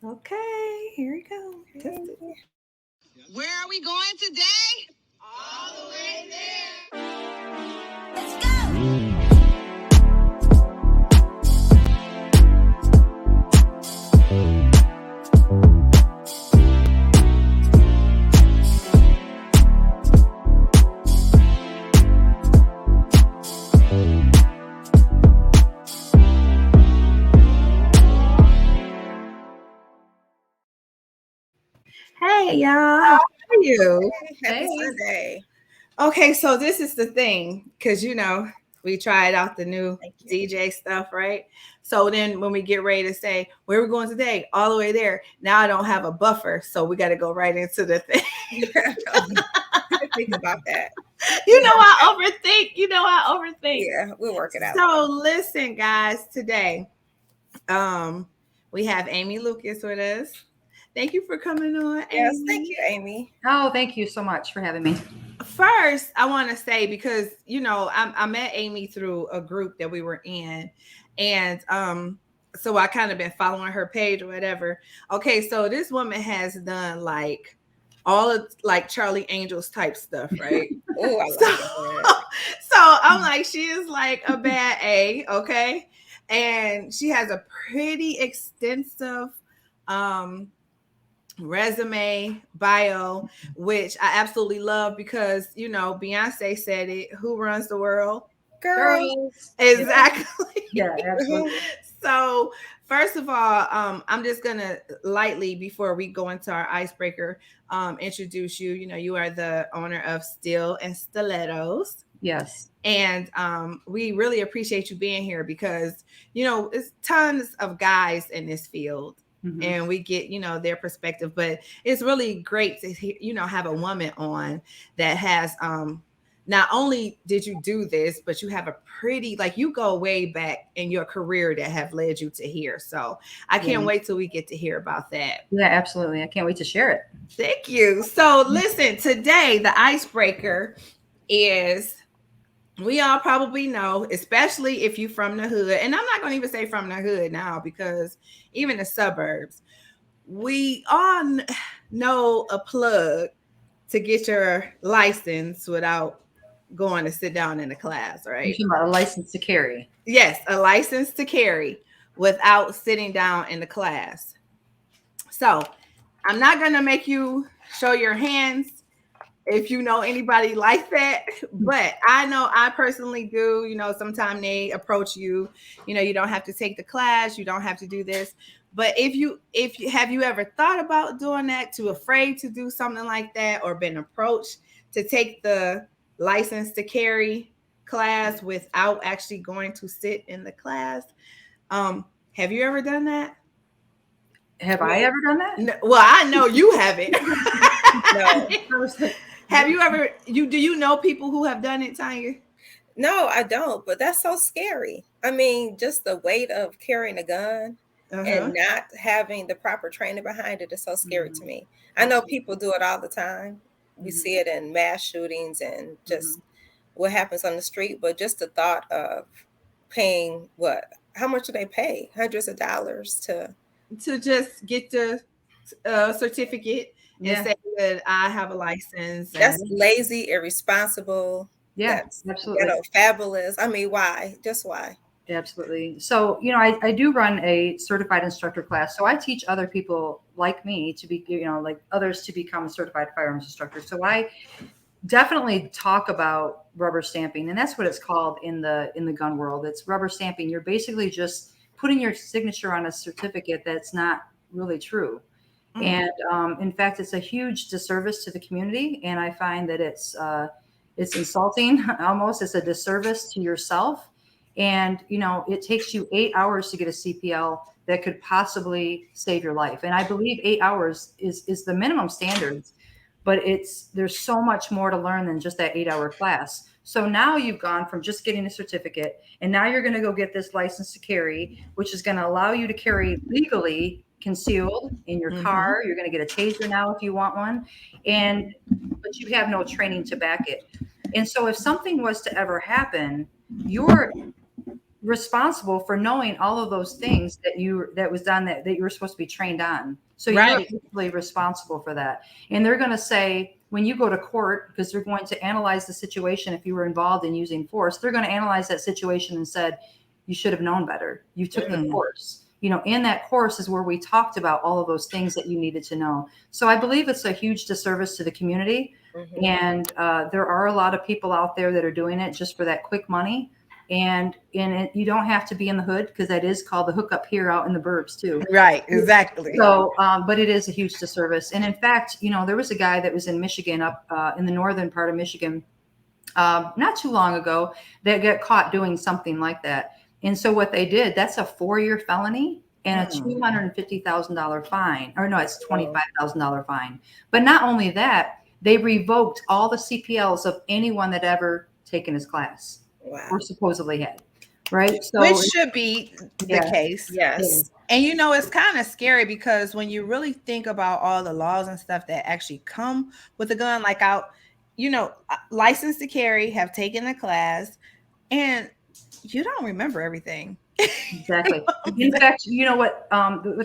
Okay, here we go. Test it. Where are we going today? All the way there. Let's go. Hey, y'all. How are you? Happy Hey. Sunday. Okay, so this is the thing, because we tried out the new Thank you. DJ stuff, right? So then when we get ready to say where we're going today, all the way there, now I don't have a buffer, so we got to go right into the thing. Think about that. I overthink. I overthink. Yeah, we'll work it out. So listen, guys, today, we have Amy Lucas with us. Thank you for coming on. Yes, Amy. thank you, Amy. Oh, thank you so much for having me. First, I want to say, because I met Amy through a group that we were in, and so I kind of been following her page or whatever. Okay, so this woman has done like all of like Charlie Angels type stuff, right? Oh, I like so, that. so I'm like, she is like a bad A, okay, and she has a pretty extensive resume bio, which I absolutely love, because Beyonce said it, who runs the world? Girls. Exactly. Yeah, absolutely. So first of all, I'm just gonna lightly, before we go into our icebreaker, introduce you. You are the owner of Steel and Stilettos. Yes. And we really appreciate you being here, because it's tons of guys in this field. Mhm. And we get their perspective, but it's really great to have a woman on that has not only did you do this, but you have a pretty, like, you go way back in your career that have led you to here. So I can't Yeah. wait till we get to hear about that. Yeah, absolutely. I can't wait to share it. Thank you. So listen, today the icebreaker is, we all probably know, especially if you from the hood, and I'm not going to even say from the hood now, because even the suburbs, we all know a plug to get your license without going to sit down in the class, You're right? talking about a license to carry. Yes, a license to carry without sitting down in the class. So I'm not going to make you show your hands if you know anybody like that, but I know I personally do. Sometimes they approach you, you don't have to take the class, you don't have to do this. But if you have you ever thought about doing that, too afraid to do something like that, or been approached to take the license to carry class without actually going to sit in the class? Have you ever done that? Have I ever done that? No, well, I know you haven't. No. Have you ever? Do you know people who have done it, Tanya? No, I don't, but that's so scary. I mean, just the weight of carrying a gun and not having the proper training behind it is so scary to me. I know people do it all the time. We see it in mass shootings and just what happens on the street, but just the thought of paying how much do they pay? Hundreds of dollars to just get the certificate and say that I have a license. That's lazy, irresponsible. Yeah, That's absolutely. fabulous. I mean, why? Just why? Absolutely. So, I do run a certified instructor class. So I teach other people like me to be, like others, to become a certified firearms instructor. So I definitely talk about rubber stamping, and that's what it's called in the gun world. It's rubber stamping. You're basically just putting your signature on a certificate that's not really true. And in fact, it's a huge disservice to the community. And I find that it's insulting. Almost, it's a disservice to yourself. And, it takes you 8 hours to get a CPL that could possibly save your life. And I believe 8 hours is the minimum standards, but there's so much more to learn than just that 8-hour class. So now you've gone from just getting a certificate, and now you're going to go get this license to carry, which is going to allow you to carry legally concealed in your car. You're going to get a taser now if you want one, but you have no training to back it. And so if something was to ever happen, your responsible for knowing all of those things that you were supposed to be trained on. So you're basically responsible for that. And they're going to say, when you go to court, because they're going to analyze the situation, if you were involved in using force, they're going to analyze that situation and said, you should have known better. You took the course. You know, in that course is where we talked about all of those things that you needed to know. So I believe it's a huge disservice to the community. And there are a lot of people out there that are doing it just for that quick money. And you don't have to be in the hood, because that is called the hookup here out in the burbs too. Right, exactly. So, but it is a huge disservice. And in fact, you know, there was a guy that was in Michigan, up in the northern part of Michigan, not too long ago, that got caught doing something like that. And so what they did, that's a 4-year felony and a $250,000 fine. Or no, it's $25,000 fine. But not only that, they revoked all the CPLs of anyone that ever taken his class. Wow. Or supposedly had, right? So which should be the case. Yes. And you know, it's kind of scary, because when you really think about all the laws and stuff that actually come with a gun, like licensed to carry, have taken the class, and you don't remember everything. Exactly. In fact, you know what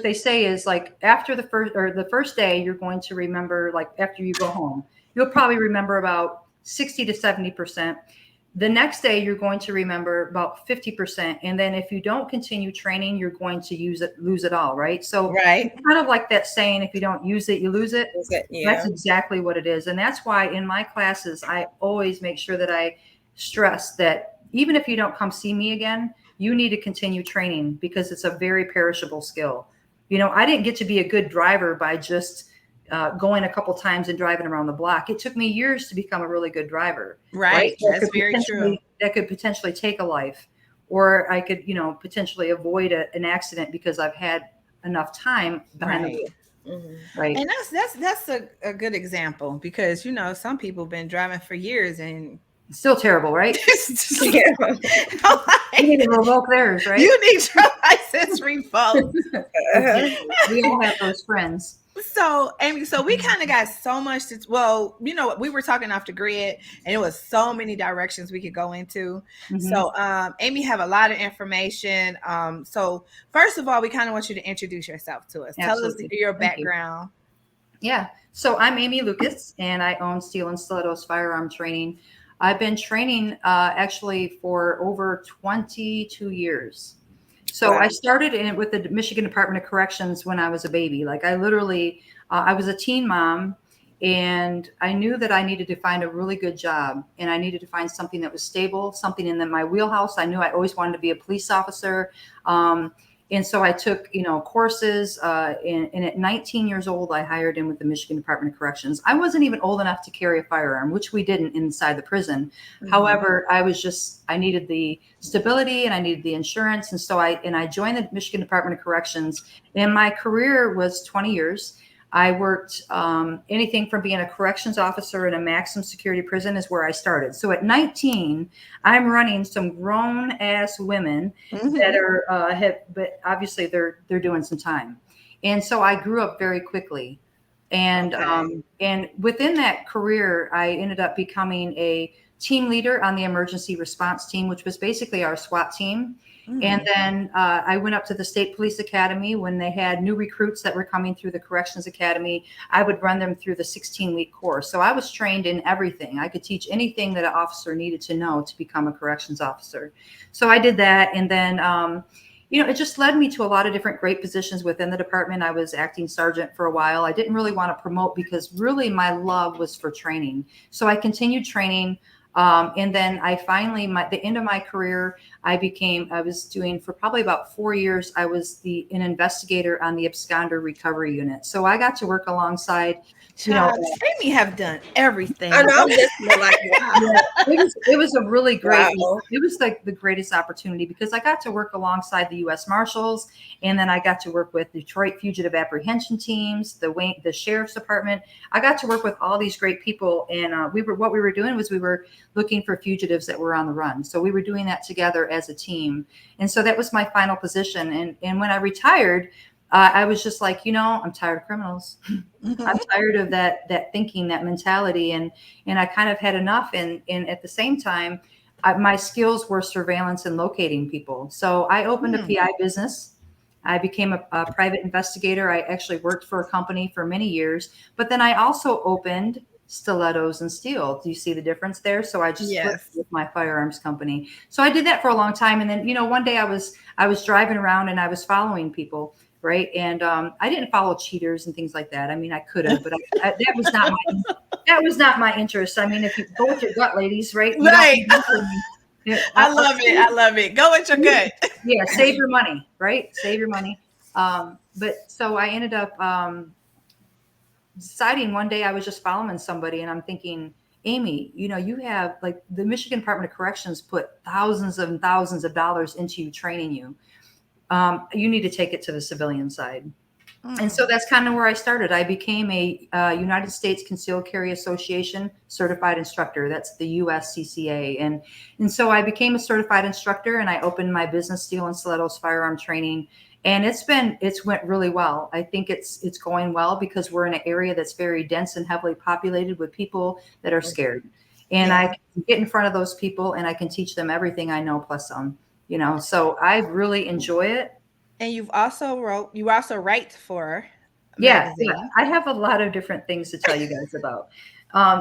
they say is, like, after the first day, you're going to remember, like, after you go home, you'll probably remember about 60 to 70%. The next day, you're going to remember about 50%. And then if you don't continue training, you're going to lose it all. Right. So it's kind of like that saying, if you don't use it, you lose it. Yeah. That's exactly what it is. And that's why in my classes, I always make sure that I stress that even if you don't come see me again, you need to continue training, because it's a very perishable skill. You know, I didn't get to be a good driver by just going a couple times and driving around the block. It took me years to become a really good driver. Right. That's very true. That could potentially take a life, or I could, potentially avoid an accident because I've had enough time behind the wheel. Right. And that's a good example, because, some people have been driving for years and still terrible, right? You need to revoke theirs, right? You need your license revoked. We all have those friends. So, Amy, we kind of got so much we were talking off the grid, and it was so many directions we could go into. So, Amy have a lot of information. So first of all, we kind of want you to introduce yourself to us. Absolutely. Tell us your background. Yeah. So I'm Amy Lucas, and I own Steel Stilettos Firearm Training. I've been training actually for over 22 years. So I started with the Michigan Department of Corrections when I was a baby. Like, I literally, I was a teen mom, and I knew that I needed to find a really good job, and I needed to find something that was stable, something in my wheelhouse. I knew I always wanted to be a police officer. And so I took, courses, and at 19 years old, I hired in with the Michigan Department of Corrections. I wasn't even old enough to carry a firearm, which we didn't inside the prison. However, I needed the stability, and I needed the insurance. And so I joined the Michigan Department of Corrections, and my career was 20 years. I worked anything from being a corrections officer in a maximum security prison is where I started. So at 19, I'm running some grown ass women that are but obviously they're doing some time. And so I grew up very quickly. And and within that career, I ended up becoming a team leader on the emergency response team, which was basically our SWAT team. And then I went up to the State Police Academy when they had new recruits that were coming through the Corrections Academy. I would run them through the 16-week course. So I was trained in everything. I could teach anything that an officer needed to know to become a corrections officer. So I did that. And then, it just led me to a lot of different great positions within the department. I was acting sergeant for a while. I didn't really want to promote, because really my love was for training. So I continued training. And then I finally, the end of my career, I was doing for probably about 4 years, I was an investigator on the absconder recovery unit. So I got to work alongside, Amy have done everything. I know, I'm listening like, wow. It was a really great, it was like the greatest opportunity, because I got to work alongside the U.S. Marshals, and then I got to work with Detroit fugitive apprehension teams, the sheriff's department. I got to work with all these great people, and what we were doing was we were looking for fugitives that were on the run. So we were doing that together as a team. And so that was my final position. And when I retired, I was just like, I'm tired of criminals. I'm tired of that thinking, that mentality. And I kind of had enough. And at the same time, my skills were surveillance and locating people. So I opened a PI business. I became a private investigator. I actually worked for a company for many years, but then I also opened stilettos and steel. Do you see the difference there? So I just flipped with my firearms company. So I did that for a long time. And then, one day I was driving around and I was following people. Right. And I didn't follow cheaters and things like that. I mean, I could have, but that was not my interest. I mean, if you go with your gut, ladies, right? Right. I love it. I love it. Go with your gut. Yeah. Save your money, right? Save your money. But so I ended up deciding one day I was just following somebody and I'm thinking, Amy, you have like the Michigan Department of Corrections put thousands and thousands of dollars into you, training you. You need to take it to the civilian side. And so that's kind of where I started. I became a United States Concealed Carry Association certified instructor. That's the USCCA. And so I became a certified instructor and I opened my business, Steel and Stilettos Firearm Training. And it's went really well. I think it's going well because we're in an area that's very dense and heavily populated with people that are scared. And I can get in front of those people and I can teach them everything I know plus some, so I really enjoy it. And you also write for a magazine. Yeah, I have a lot of different things to tell you guys about.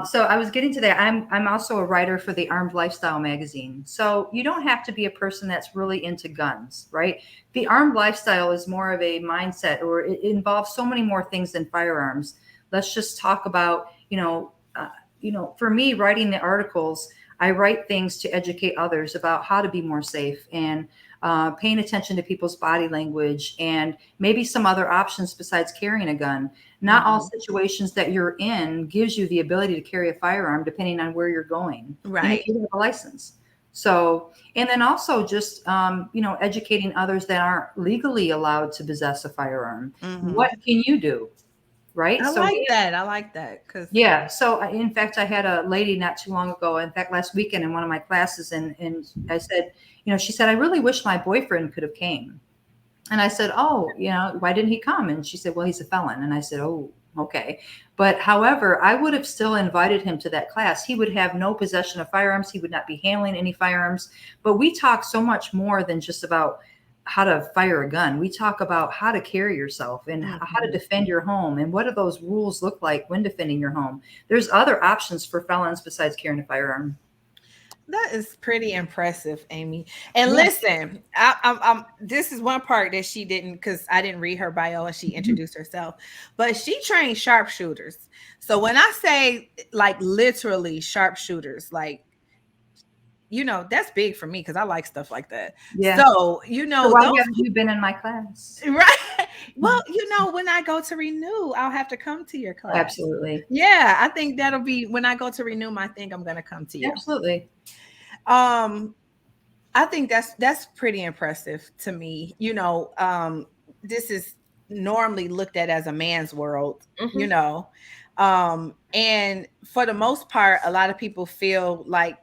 So I was getting to that. I'm also a writer for the Armed Lifestyle magazine. So you don't have to be a person that's really into guns, right? The Armed Lifestyle is more of a mindset, or it involves so many more things than firearms. Let's just talk about, for me, writing the articles, I write things to educate others about how to be more safe and paying attention to people's body language and maybe some other options besides carrying a gun. Not all situations that you're in gives you the ability to carry a firearm depending on where you're going. Right. And if you have a license. So, and then also just, educating others that aren't legally allowed to possess a firearm. What can you do? Right. I like that. Yeah. So in fact, I had a lady not too long ago, in fact, last weekend in one of my classes, and I said, she said, I really wish my boyfriend could have came. And I said, oh, why didn't he come? And she said, well, he's a felon. And I said, oh, okay. But however, I would have still invited him to that class. He would have no possession of firearms. He would not be handling any firearms. But we talk so much more than just about how to fire a gun. We talk about how to carry yourself and how to defend your home and what do those rules look like when defending your home. There's other options for felons besides carrying a firearm. That is pretty impressive, Amy. And listen, I'm this is one part that she didn't, because I didn't read her bio and she introduced herself, but she trained sharpshooters. So when I say like literally sharpshooters, like, that's big for me because I like stuff like that. Yeah. So, so why haven't you been in my class? Right. Well, when I go to renew, I'll have to come to your class. Absolutely. Yeah. I think that'll be when I go to renew my thing, I'm going to come to you. Absolutely. I think that's pretty impressive to me. This is normally looked at as a man's world, and for the most part, a lot of people feel like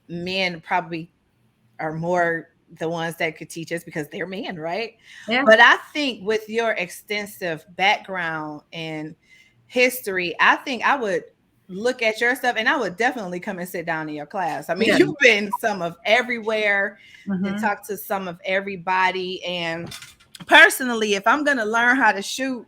men probably are more the ones that could teach us because they're men, right? Yeah. But I think with your extensive background and history, I think I would look at your stuff and I would definitely come and sit down in your class. I mean, you've been some of everywhere and talked to some of everybody. And personally, if I'm going to learn how to shoot,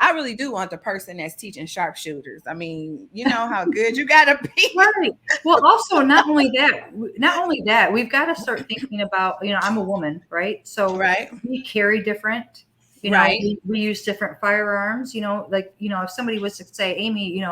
I really do want the person that's teaching sharpshooters. I mean, you know how good you got to be. Right. Well, also, not only that, we've got to start thinking about, I'm a woman, right? So we carry different, we use different firearms, if somebody was to say, Amy,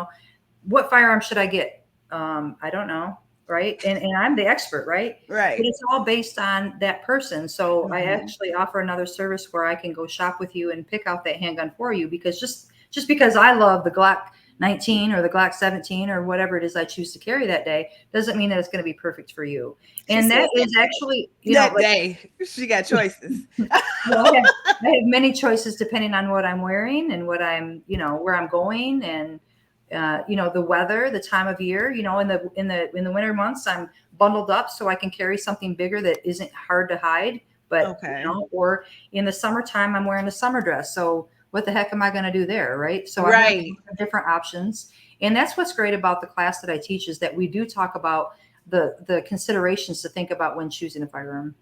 what firearm should I get? I don't know. Right. And I'm the expert. Right. Right. But it's all based on that person. So I actually offer another service where I can go shop with you and pick out that handgun for you, because just because I love the Glock 19 or the Glock 17 or whatever it is I choose to carry that day doesn't mean that it's going to be perfect for you. And that is actually, day she got choices. I have many choices depending on what I'm wearing and what I'm, where I'm going, and the weather, the time of year, in the winter months, I'm bundled up so I can carry something bigger that isn't hard to hide. But, or in the summertime, I'm wearing a summer dress. So what the heck am I going to do there? Right. So I have different options. And that's what's great about the class that I teach, is that we do talk about the considerations to think about when choosing a firearm.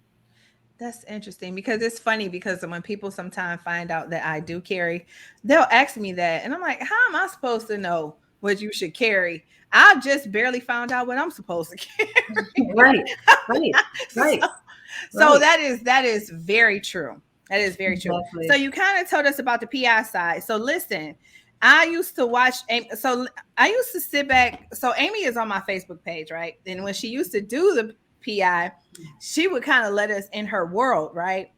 That's interesting because it's funny because when people sometimes find out that I do carry, they'll ask me that. And I'm like, how am I supposed to know what you should carry? I just barely found out what I'm supposed to carry. Right, right, right. So that is very true. That is very true. Exactly. So you kind of told us about the PI side. So listen, I used to watch. So I used to sit back. So Amy is on my Facebook page, right? And when she used to do the PI, she would kind of let us in her world, right?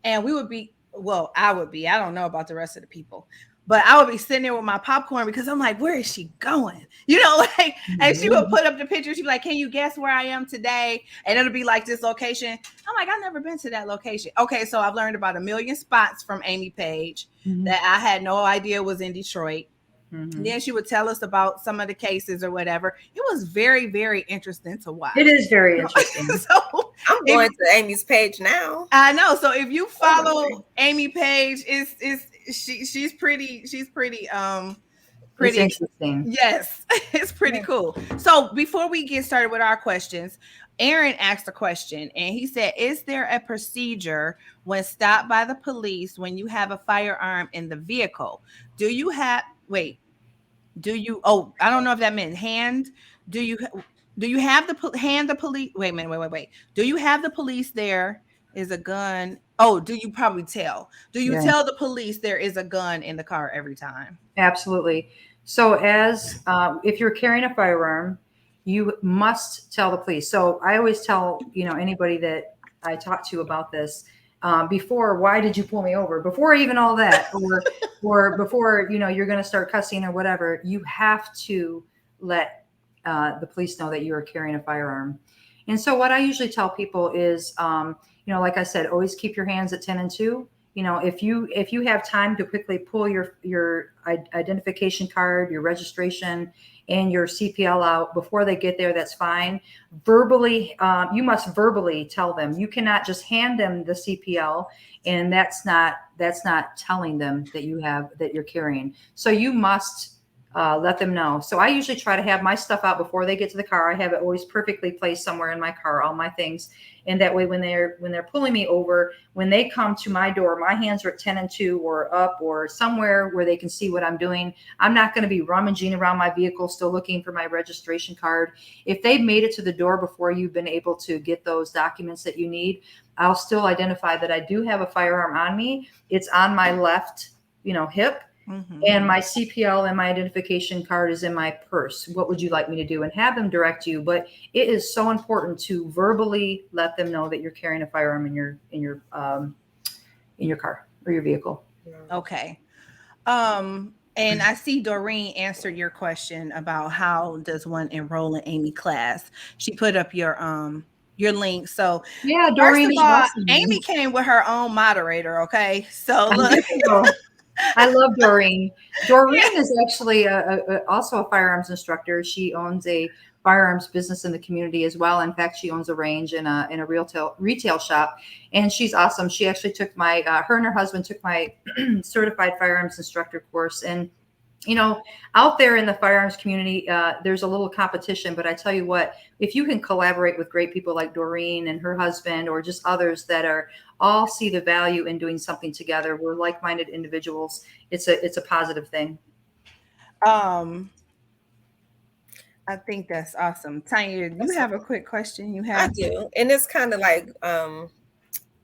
And we would be, well, I would be. I don't know about the rest of the people, but I would be sitting there with my popcorn because I'm like, where is she going? You know, like, and she would put up the picture. She'd be like, can you guess where I am today? And it'll be like this location. I'm like, I've never been to that location. Okay, so I've learned about 1 million spots from Amy Page that I had no idea was in Detroit. Then she would tell us about some of the cases or whatever. It was very, very interesting to watch. It is very interesting. So I'm going to Amy's page now. I know. So if you follow Amy Page, she's pretty It's interesting. Yes, it's pretty cool. So before we get started with our questions, Aaron asked a question and he said, is there a procedure when stopped by the police when you have a firearm in the vehicle? Do you have I don't know if that meant hand. Do you have the police? Wait a minute. Wait. Do you have the police there is a gun? Oh, do you probably tell? Do you tell the police there is a gun in the car every time? Absolutely. So as if you're carrying a firearm, you must tell the police. So I always tell, anybody that I talk to about this, before, why did you pull me over? Before even all that, or before, you're going to start cussing or whatever, you have to let the police know that you are carrying a firearm. And so what I usually tell people is, like I said, always keep your hands at 10 and 2. If you have time to quickly pull your identification card, your registration, and your CPL out before they get there, that's fine. Verbally, you must verbally tell them. You cannot just hand them the CPL, and that's not telling them that you're carrying. So you must let them know. So I usually try to have my stuff out before they get to the car. I have it always perfectly placed somewhere in my car, all my things. And that way, when they're pulling me over, when they come to my door, my hands are at 10 and 2 or up or somewhere where they can see what I'm doing. I'm not going to be rummaging around my vehicle, still looking for my registration card. If they've made it to the door before you've been able to get those documents that you need, I'll still identify that I do have a firearm on me. It's on my left, hip. And my CPL and my identification card is in my purse. What would you like me to do? And have them direct you. But it is so important to verbally let them know that you're carrying a firearm in your car or your vehicle. Okay. And I see Doreen answered your question about how does one enroll in Amy class. She put up your link. So yeah, Doreen, first of all, awesome. Amy came with her own moderator. Okay, so look. I love Doreen. Doreen is actually also a firearms instructor. She owns a firearms business in the community as well. In fact, she owns a range in a retail shop, and she's awesome. She actually took her and her husband took my certified firearms instructor course. And out there in the firearms community, there's a little competition, but I tell you what, if you can collaborate with great people like Doreen and her husband, or just others that all see the value in doing something together, we're like-minded individuals. It's a positive thing. I think that's awesome. Tanya, you have a quick question? I do. And it's kind of like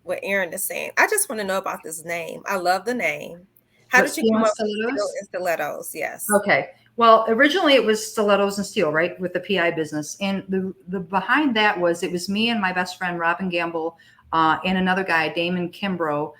what Aaron is saying. I just want to know about this name. I love the name. How did you come up with Stilettos? Yes. Okay. Well, originally it was Stilettos and Steel, right, with the PI business. And the behind that it was me and my best friend, Robin Gamble, and another guy, Damon Kimbrough.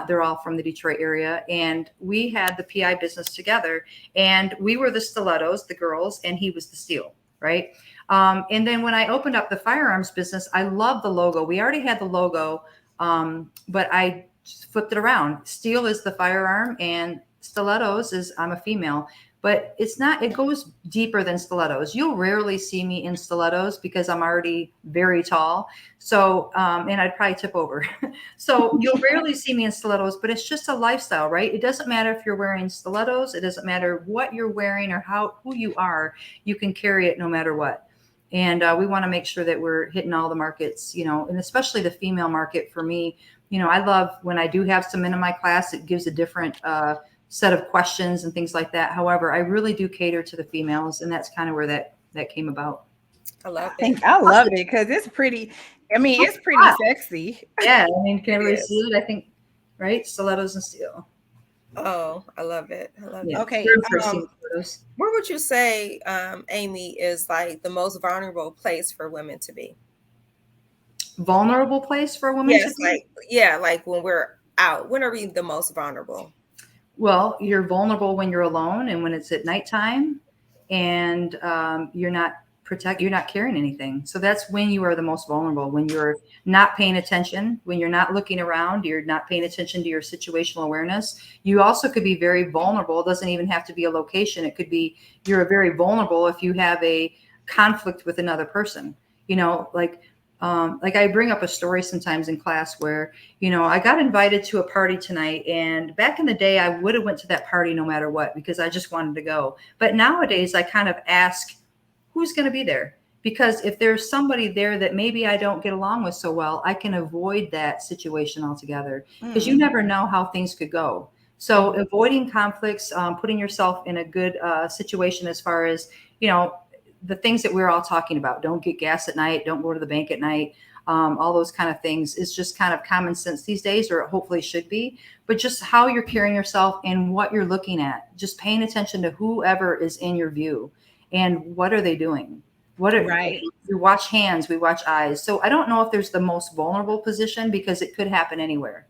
They're all from the Detroit area. And we had the PI business together. And we were the Stilettos, the girls, and he was the Steel, right? And then when I opened up the firearms business, I loved the logo. We already had the logo, but I flipped it around. Steel is the firearm and Stilettos is I'm a female, but it goes deeper than Stilettos. You'll rarely see me in Stilettos because I'm already very tall. So, and I'd probably tip over. So you'll rarely see me in Stilettos, but it's just a lifestyle, right? It doesn't matter if you're wearing Stilettos. It doesn't matter what you're wearing or who you are. You can carry it no matter what. And we want to make sure that we're hitting all the markets, and especially the female market. For me, I love when I do have some men in my class, it gives a different set of questions and things like that. However, I really do cater to the females, and that's kind of where that came about. I love it. I love it because it's pretty. I mean, it's pretty sexy. Yeah, I mean, can everybody see it? I think, right? Stilettos and steel. Oh, I love it. I love it. Okay. Where would you say, Amy, is like the most vulnerable place for women to be? Vulnerable place for women to be? Like when we're out. When are we the most vulnerable? Well, you're vulnerable when you're alone and when it's at nighttime, and you're not carrying anything. So that's when you are the most vulnerable, when you're not paying attention, when you're not looking around, you're not paying attention to your situational awareness. You also could be very vulnerable. It doesn't even have to be a location. It could be you're very vulnerable if you have a conflict with another person. Like I bring up a story sometimes in class where, I got invited to a party tonight, and back in the day, I would have went to that party no matter what, because I just wanted to go. But nowadays I kind of ask, who's going to be there? Because if there's somebody there that maybe I don't get along with so well, I can avoid that situation altogether, because you never know how things could go. So avoiding conflicts, putting yourself in a good situation as far as, the things that we're all talking about. Don't get gas at night. Don't go to the bank at night. All those kind of things is just kind of common sense these days, or it hopefully should be. But just how you're carrying yourself and what you're looking at, just paying attention to whoever is in your view. And what are they doing? Right. We watch hands, we watch eyes. So I don't know if there's the most vulnerable position, because it could happen anywhere.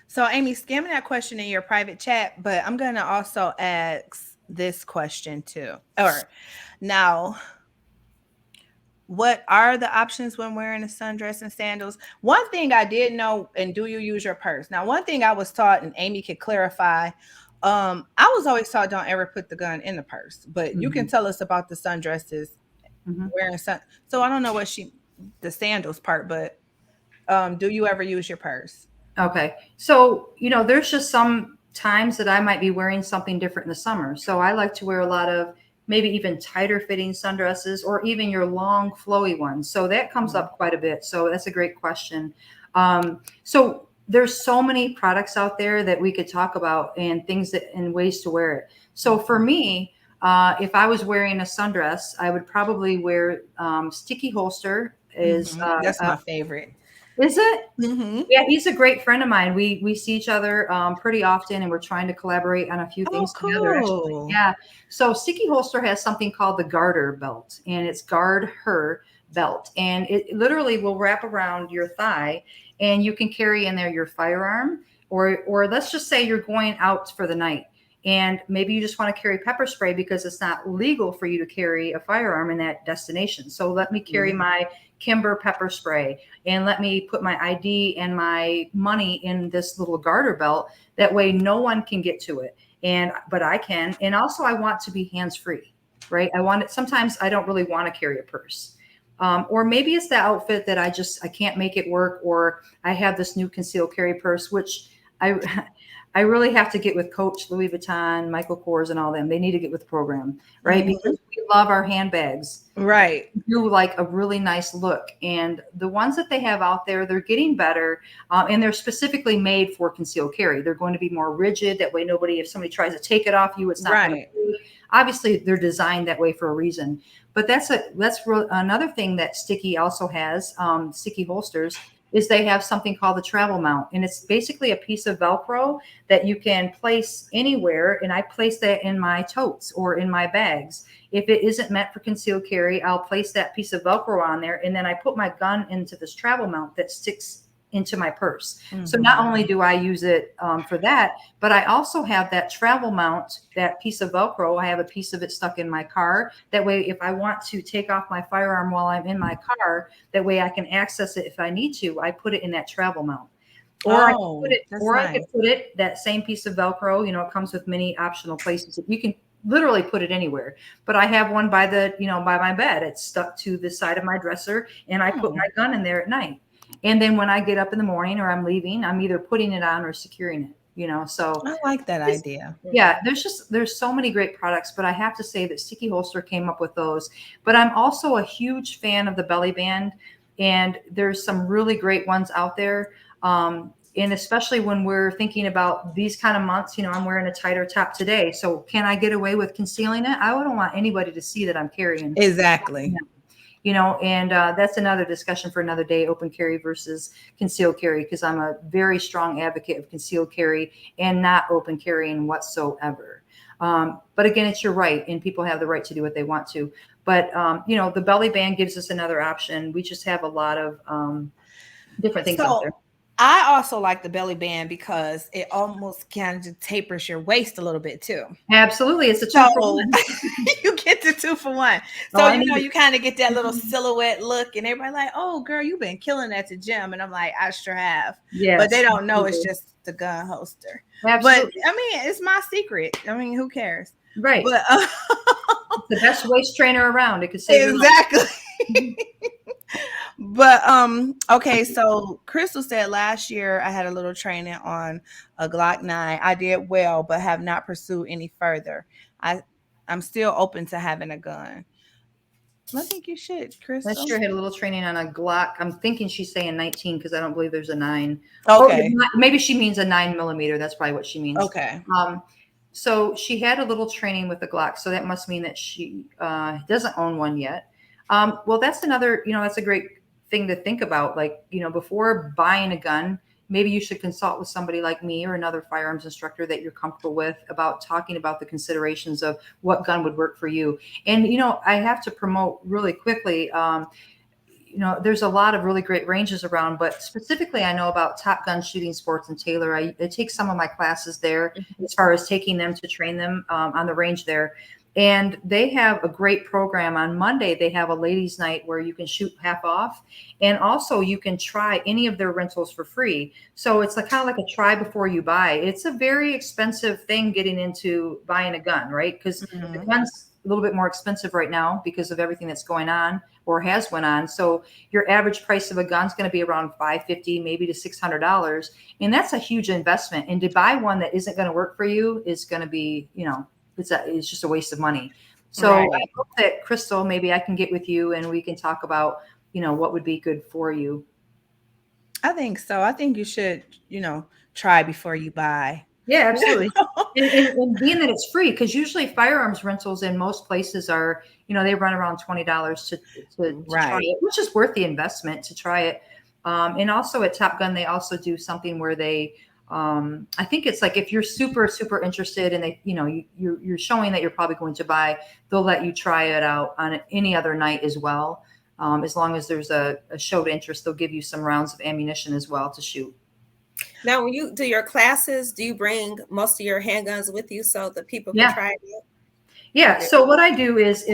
So Amy, scamming that question in your private chat, but I'm going to also ask this question too. Now, what are the options when wearing a sundress and sandals? One thing I did know, and do you use your purse? Now, one thing I was taught, and Amy could clarify, I was always taught don't ever put the gun in the purse, but you can tell us about the sundresses wearing so I don't know the sandals part, but do you ever use your purse? Okay. So, there's just some times that I might be wearing something different in the summer. So I like to wear a lot of maybe even tighter fitting sundresses, or even your long flowy ones. So that comes up quite a bit. So that's a great question. So there's so many products out there that we could talk about, and things and ways to wear it. So for me, if I was wearing a sundress, I would probably wear sticky holster. That's my favorite. Is it? Yeah, he's a great friend of mine. We see each other pretty often, and we're trying to collaborate on a few things together. Actually. Yeah. So Sticky Holster has something called the Garter belt, and it's Guard Her belt, and it literally will wrap around your thigh, and you can carry in there your firearm, or let's just say you're going out for the night, and maybe you just want to carry pepper spray because it's not legal for you to carry a firearm in that destination. So let me carry my Kimber pepper spray, and let me put my ID and my money in this little garter belt. That way no one can get to it, but I can. And also I want to be hands-free, right? Sometimes I don't really want to carry a purse. Or maybe it's the outfit that I can't make it work, or I have this new concealed carry purse, which I really have to get with Coach, Louis Vuitton, Michael Kors, and all them. They need to get with the program, right? Because we love our handbags. Right. Do like a really nice look. And the ones that they have out there, they're getting better. And they're specifically made for concealed carry. They're going to be more rigid. That way if somebody tries to take it off you, it's not going to. Obviously, they're designed that way for a reason. But that's another thing that Sticky also has, Sticky holsters, is they have something called the travel mount. And it's basically a piece of Velcro that you can place anywhere. And I place that in my totes or in my bags. If it isn't meant for concealed carry, I'll place that piece of Velcro on there. And then I put my gun into this travel mount that sticks into my purse. So not only do I use it for that, but I also have that travel mount, that piece of Velcro. I have a piece of it stuck in my car. That way, if I want to take off my firearm while I'm in my car, that way I can access it if I need to. I put it in that travel mount. Or I could put it, that same piece of Velcro, it comes with many optional places. You can literally put it anywhere, but I have one by my bed. It's stuck to the side of my dresser, and I put my gun in there at night. And then when I get up in the morning or I'm leaving, I'm either putting it on or securing it. So I like that idea. Yeah, there's so many great products, but I have to say that Sticky Holster came up with those. But I'm also a huge fan of the belly band, and there's some really great ones out there. And especially when we're thinking about these kind of months, I'm wearing a tighter top today. So can I get away with concealing it? I wouldn't want anybody to see that I'm carrying. Exactly. And that's another discussion for another day, open carry versus concealed carry, because I'm a very strong advocate of concealed carry and not open carrying whatsoever. But again, it's your right, and people have the right to do what they want to. But, the belly band gives us another option. We just have a lot of different things out there. I also like the belly band because it almost kind of tapers your waist a little bit too. Absolutely. It's a 2-for-1. You get the 2-for-1. So, you kind of get that little silhouette look, and everybody like, oh, girl, you've been killing at the gym. And I'm like, I sure have. Yes, but they don't know it's just the gun holster. Absolutely. But, it's my secret. Who cares? Right. But the best waist trainer around. It could save exactly. But okay, so Crystal said last year I had a little training on a Glock 9. I did well, but have not pursued any further. I'm still open to having a gun. I think you should, Crystal. Last year I had a little training on a Glock. I'm thinking she's saying 19 because I don't believe there's a 9. Okay. Maybe she means a 9mm. That's probably what she means. Okay. So she had a little training with the Glock. So that must mean that she doesn't own one yet. Well, that's another, that's a great thing to think about. Like, before buying a gun, maybe you should consult with somebody like me or another firearms instructor that you're comfortable with about talking about the considerations of what gun would work for you. And, I have to promote really quickly, there's a lot of really great ranges around, but specifically I know about Top Gun Shooting Sports in Taylor. I take some of my classes there as far as taking them to train them on the range there. And they have a great program. On Monday, they have a ladies' night where you can shoot half off. And also you can try any of their rentals for free. So it's kind of like a try before you buy. It's a very expensive thing getting into buying a gun, right? Because the gun's a little bit more expensive right now because of everything that's going on or has went on. So your average price of a gun is going to be around $550, maybe to $600. And that's a huge investment. And to buy one that isn't going to work for you is going to be, it's just a waste of money. So right. I hope that, Crystal, maybe I can get with you and we can talk about, what would be good for you. I think so. I think you should, try before you buy. Yeah, absolutely. and being that it's free, because usually firearms rentals in most places are, they run around $20 to try it, which is worth the investment to try it. And also at Top Gun, they also do something where they, I think it's like if you're super, super interested and they, you're showing that you're probably going to buy, they'll let you try it out on any other night as well. As long as there's a showed interest, they'll give you some rounds of ammunition as well to shoot. Now, when you do your classes, do you bring most of your handguns with you so that people can try it? Yeah. So what I do is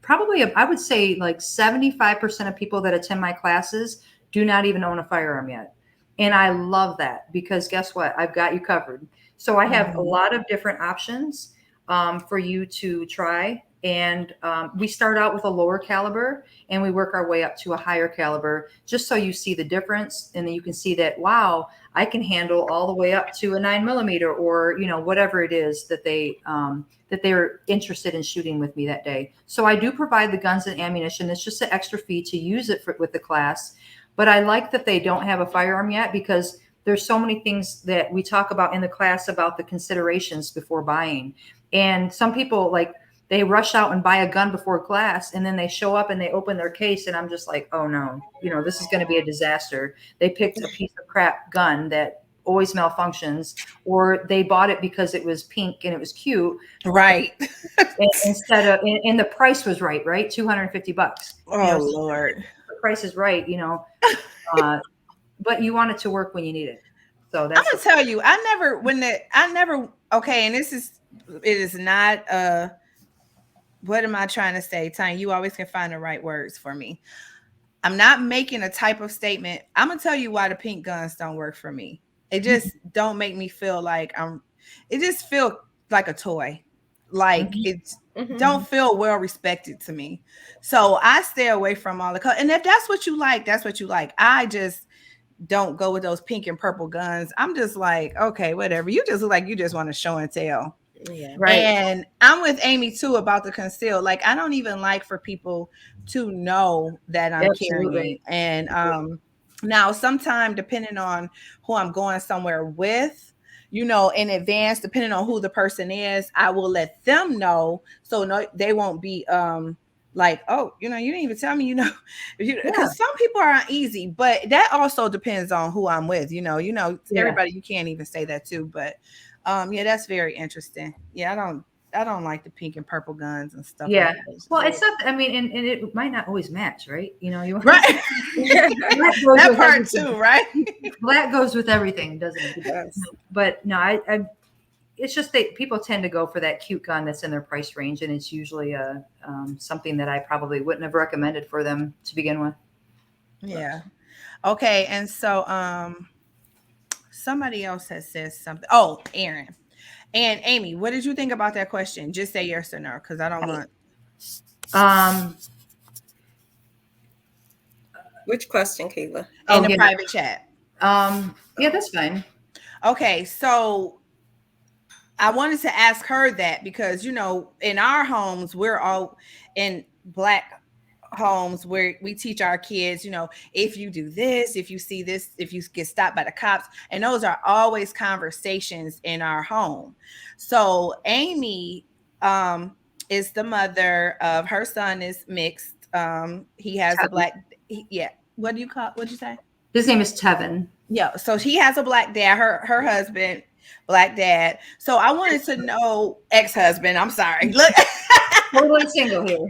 probably I would say like 75% of people that attend my classes do not even own a firearm yet. And I love that because guess what? I've got you covered. So I have a lot of different options for you to try. And we start out with a lower caliber and we work our way up to a higher caliber, just so you see the difference. And then you can see that, wow, I can handle all the way up to a 9mm or, whatever it is that they're interested in shooting with me that day. So I do provide the guns and ammunition. It's just an extra fee to use it with the class. But I like that they don't have a firearm yet because there's so many things that we talk about in the class about the considerations before buying. And some people they rush out and buy a gun before class and then they show up and they open their case and I'm just like, oh no, this is going to be a disaster. They picked a piece of crap gun that always malfunctions, or they bought it because it was pink and it was cute. Right. and the price was right? $250. Oh Lord. The price is right, but you want it to work when you need it. So that's I'm gonna tell you, okay, and it is not what am I trying to say? Tanya, you always can find the right words for me. I'm not making a type of statement. I'm gonna tell you why the pink guns don't work for me. It just don't make me feel like it just feel like a toy. Like it don't feel well respected to me. So I stay away from all the color. And if that's what you like, that's what you like. I just don't go with those pink and purple guns. I'm just like, okay, whatever. You just look like you just want to show and tell. Yeah. Right. And I'm with Amy too about the conceal. Like, I don't even like for people to know that I'm Absolutely. carrying. And now sometime, depending on who I'm going somewhere with, you know, in advance, depending on who the person is, I will let them know, so no, they won't be like, oh, you know, you didn't even tell me, you know, because some people are uneasy, but that also depends on who I'm with. Yeah. Everybody, you can't even say that too, but yeah, that's very interesting. Yeah, I don't like the pink and purple guns and stuff Yeah. like that. Well, it's not. I mean, and it might not always match, right? You know, you Right. Black goes That with part everything. too, right? Black goes with everything, doesn't it? Yes. But no, I it's just that people tend to go for that cute gun that's in their price range, and it's usually something that I probably wouldn't have recommended for them to begin with. Yeah. Okay, and so somebody else has said something. Oh, Aaron and Amy, what did you think about that question? Just say yes or no, because I don't want. Which question, Kayla? In the private chat. Yeah, that's fine. Okay, so I wanted to ask her that because, you know, in our homes, we're all in Black homes where we teach our kids, you know, if you do this, if you see this, if you get stopped by the cops, and those are always conversations in our home. So Amy is the mother of, her son is mixed. He has a black, yeah. What'd you say? His name is Tevin. Yeah, so he has a black dad, her husband, black dad. So I wanted to know, ex-husband, I'm sorry. Look, Totally single here.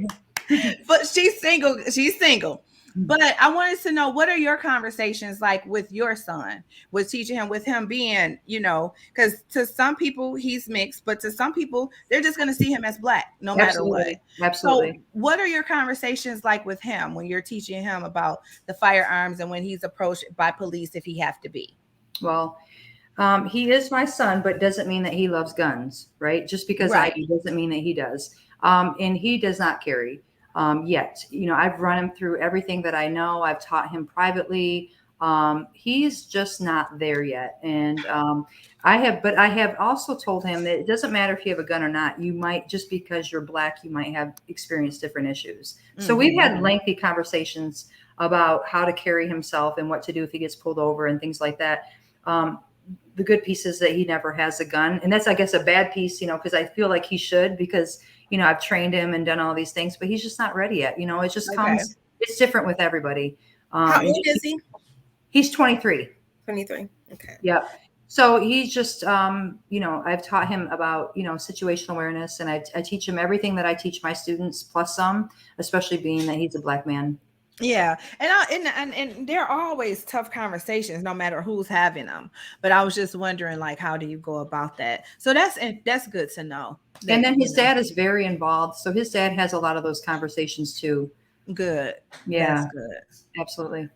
but she's single. But I wanted to know, what are your conversations like with your son, with teaching him, with him being, you know, because to some people he's mixed, but to some people they're just going to see him as Black no matter what. Absolutely. So what are your conversations like with him when you're teaching him about the firearms and when he's approached by police, if he have to be? Well, he is my son, but doesn't mean that he loves guns, right? Just because I do doesn't mean that he does. And he does not carry yet. You know, I've run him through everything that I know. I've taught him privately. He's just not there yet. And I have also told him that it doesn't matter if you have a gun or not. You might, just because you're Black, you might have experienced different issues. So we've had lengthy conversations about how to carry himself and what to do if he gets pulled over and things like that. The good piece is that he never has a gun. And that's, I guess, a bad piece, you know, because I feel like he should, because, you know, I've trained him and done all these things, but he's just not ready yet. You know, it just comes, it's different with everybody. How old is he? He's 23. 23. Okay. Yeah. So he's just, you know, I've taught him about, you know, situational awareness, and I teach him everything that I teach my students plus some, especially being that he's a Black man. Yeah, and there are always tough conversations, no matter who's having them. But I was just wondering, like, how do you go about that? So that's good to know. And then his dad is very involved, so his dad has a lot of those conversations too. Good. Yeah, that's good. Absolutely.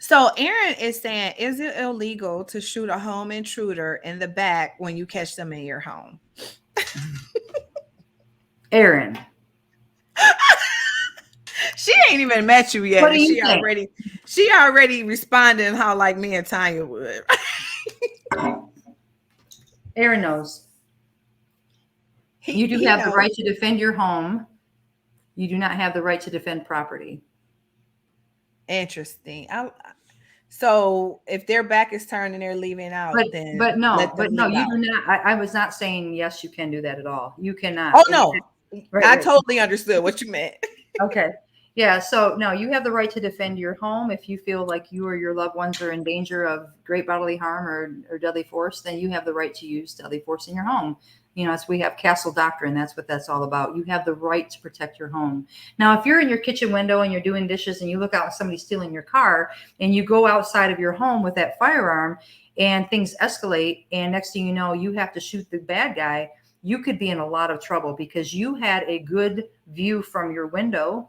So Aaron is saying, is it illegal to shoot a home intruder in the back when you catch them in your home? Aaron. She ain't even met you yet. What do you think? She already responded how like me and Tanya would. Aaron knows. You do have the right to defend your home. You do not have the right to defend property. Interesting. So if their back is turned and they're leaving out, but no, you do not. I was not saying yes, you can do that at all. You cannot. Oh no, I totally understood what you meant. Okay. Yeah. So no, you have the right to defend your home. If you feel like you or your loved ones are in danger of great bodily harm or deadly force, then you have the right to use deadly force in your home. You know, we have castle doctrine. That's what that's all about. You have the right to protect your home. Now, if you're in your kitchen window and you're doing dishes and you look out and somebody's stealing your car and you go outside of your home with that firearm and things escalate, and next thing you know, you have to shoot the bad guy, you could be in a lot of trouble because you had a good view from your window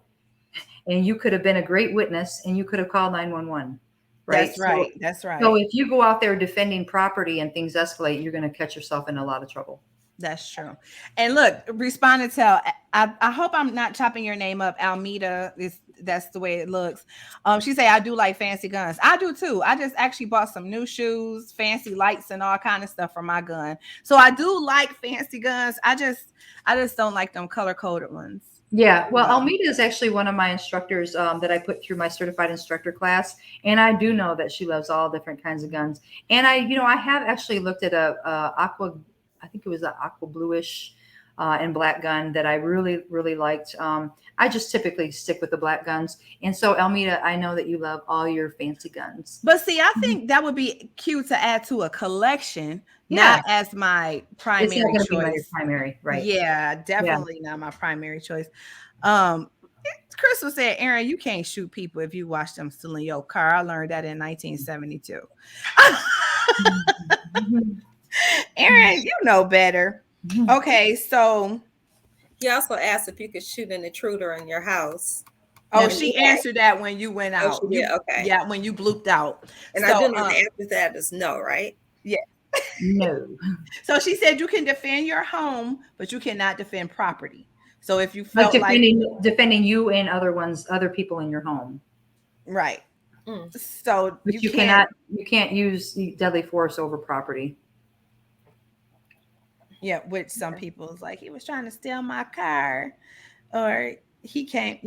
and you could have been a great witness and you could have called 911. Right? That's right. That's right. So if you go out there defending property and things escalate, you're going to catch yourself in a lot of trouble. That's true. And look, responded to, I hope I'm not chopping your name up. Almeida is, that's the way it looks. She say, I do like fancy guns. I do too. I just actually bought some new shoes, fancy lights and all kind of stuff for my gun. So I do like fancy guns. I just don't like them color coded ones. Yeah, well, Almeida is actually one of my instructors that I put through my certified instructor class, and I do know that she loves all different kinds of guns. And I have actually looked at a aqua, I think it was an aqua bluish and black gun that I really, really liked. I just typically stick with the black guns. And so, Almeida, I know that you love all your fancy guns. But see, I think that would be cute to add to a collection, not as my primary it's not gonna choice. be my primary, right? Yeah, definitely not my primary choice. Crystal said, Aaron, you can't shoot people if you watch them still in your car. I learned that in 1972. Aaron, you know better. Okay, so he also asked if you could shoot an intruder in your house. Oh, she answered that when you went out. Okay. Yeah, when you blooped out. And so, I do know the answer to that is no, right? Yeah. No. So she said you can defend your home, but you cannot defend property. So if you felt defending you and other people in your home. Right. So but you can't use deadly force over property. Yeah, which some people is like, he was trying to steal my car, or he can't,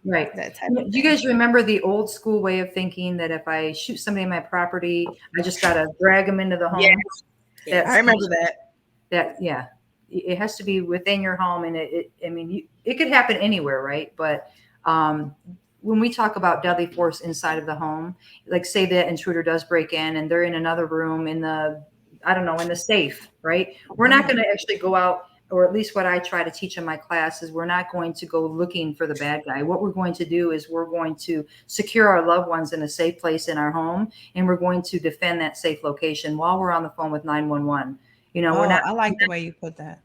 right. That type of thing. Do you guys remember the old school way of thinking that if I shoot somebody in my property, I just got to drag them into the home? Yeah, I remember that. Yeah, it has to be within your home, and it could happen anywhere, right? But when we talk about deadly force inside of the home, like say the intruder does break in and they're in another room in the safe, right? We're not going to actually go out, or at least what I try to teach in my class is we're not going to go looking for the bad guy. What we're going to do is we're going to secure our loved ones in a safe place in our home, and we're going to defend that safe location while we're on the phone with 911. I like the way you put that.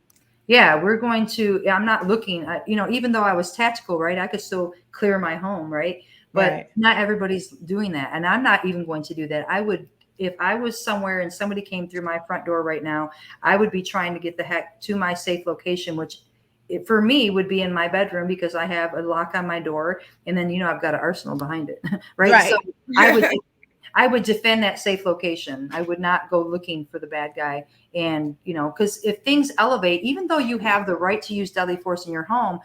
Yeah, I'm not looking, even though I was tactical, right? I could still clear my home, right? But not everybody's doing that. And I'm not even going to do that. If I was somewhere and somebody came through my front door right now, I would be trying to get the heck to my safe location, which for me would be in my bedroom because I have a lock on my door. And then, I've got an arsenal behind it, right? So I would defend that safe location. I would not go looking for the bad guy. And, because if things elevate, even though you have the right to use deadly force in your home,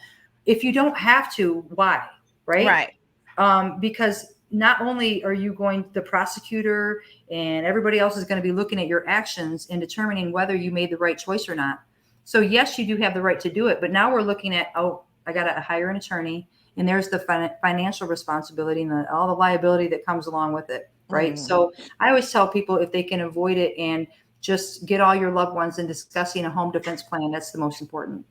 if you don't have to, why? Right. Because not only are you the prosecutor and everybody else is going to be looking at your actions and determining whether you made the right choice or not. So yes, you do have the right to do it, but now we're looking at, I got to hire an attorney, and there's the financial responsibility and all the liability that comes along with it. Right. So I always tell people if they can avoid it and just get all your loved ones and discussing a home defense plan, that's the most important.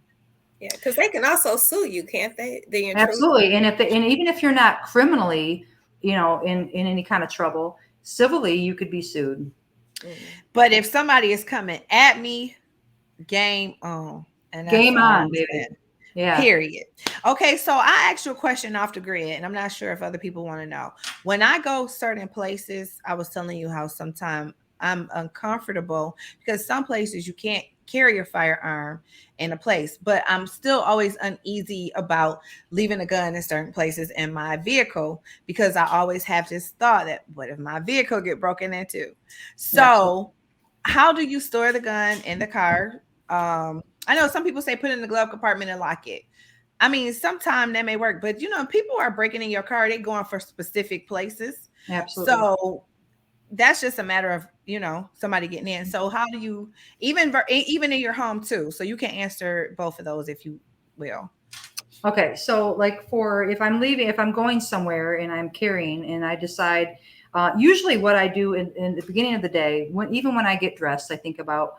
Yeah, because they can also sue you, can't they? Absolutely. And even if you're not criminally, in any kind of trouble, civilly, you could be sued. But if somebody is coming at me, game on. And game on, baby. Yeah. Period. Okay, so I asked you a question off the grid, and I'm not sure if other people want to know. When I go certain places, I was telling you how sometimes I'm uncomfortable because some places you can't carry your firearm in a place, but I'm still always uneasy about leaving a gun in certain places in my vehicle because I always have this thought that what if my vehicle get broken into? So how do you store the gun in the car? I know some people say put it in the glove compartment and lock it. I mean, sometimes that may work, but people are breaking in your car. They're going for specific places. Absolutely. So that's just a matter of, somebody getting in. So how do you, even in your home too? So you can answer both of those if you will. Okay. So like if I'm going somewhere and I'm carrying and I decide, usually what I do in the beginning of the day, even when I get dressed, I think about,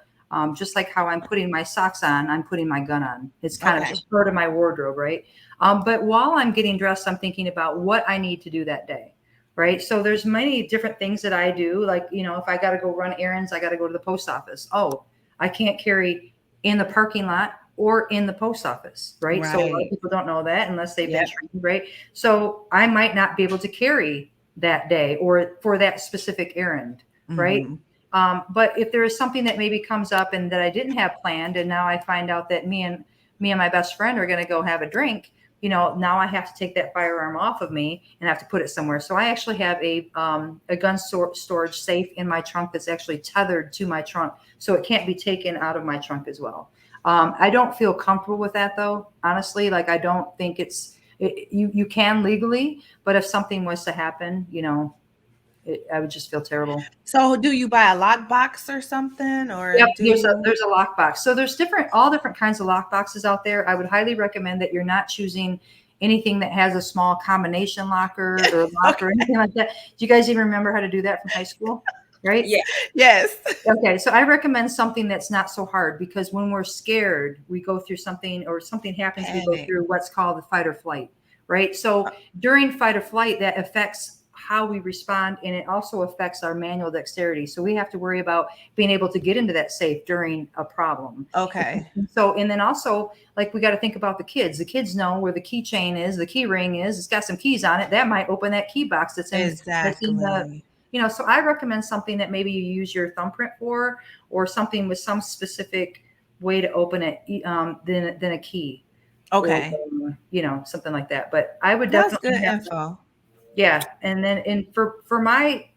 just like how I'm putting my socks on, I'm putting my gun on. It's kind of just part of my wardrobe, right? But while I'm getting dressed, I'm thinking about what I need to do that day, right? So there's many different things that I do. Like, if I got to go run errands, I got to go to the post office. Oh, I can't carry in the parking lot or in the post office, right? So a lot of people don't know that unless they've been trained, right? So I might not be able to carry that day or for that specific errand, right? But if there is something that maybe comes up and that I didn't have planned, and now I find out that me and my best friend are going to go have a drink, now I have to take that firearm off of me and have to put it somewhere. So I actually have a gun storage safe in my trunk that's actually tethered to my trunk, so it can't be taken out of my trunk as well. I don't feel comfortable with that, though. Honestly, like, I don't think you can legally, but if something was to happen, I would just feel terrible. So do you buy a lock box or something? Or yep, there's a lock box. So there's all different kinds of lock boxes out there. I would highly recommend that you're not choosing anything that has a small combination locker or lock or anything like that. Do you guys even remember how to do that from high school? Right? Yeah. Yes. Okay. So I recommend something that's not so hard, because when we're scared, we go through something, or something happens, we go through what's called the fight or flight, right? So during fight or flight, that affects how we respond, and it also affects our manual dexterity. So we have to worry about being able to get into that safe during a problem. Okay. So, and then also, like, we got to think about the kids. The kids know where the keychain is, the key ring is. It's got some keys on it. That might open that key box that's in, exactly. That's in the, so I recommend something that maybe you use your thumbprint for, or something with some specific way to open it than a key. Okay. Or, something like that. But I would That's definitely good info. Yeah. And then for my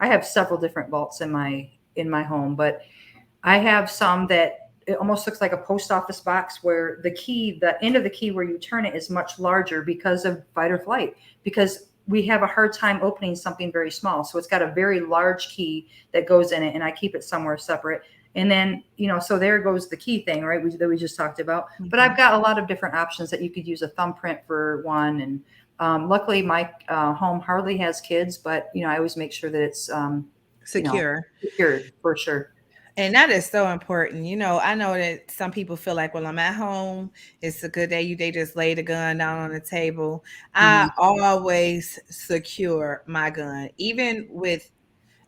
I have several different vaults in my home, but I have some that it almost looks like a post office box, where the end of the key where you turn it is much larger because of fight or flight, because we have a hard time opening something very small. So it's got a very large key that goes in it, and I keep it somewhere separate. And then, so there goes the key thing, right? That we just talked about. Mm-hmm. But I've got a lot of different options that you could use a thumbprint for one. And luckily my home hardly has kids, but, I always make sure that it's secure. Secured for sure. And that is so important. I know that some people feel like, well, I'm at home, it's a good day. They just lay the gun down on the table. Mm-hmm. I always secure my gun, even with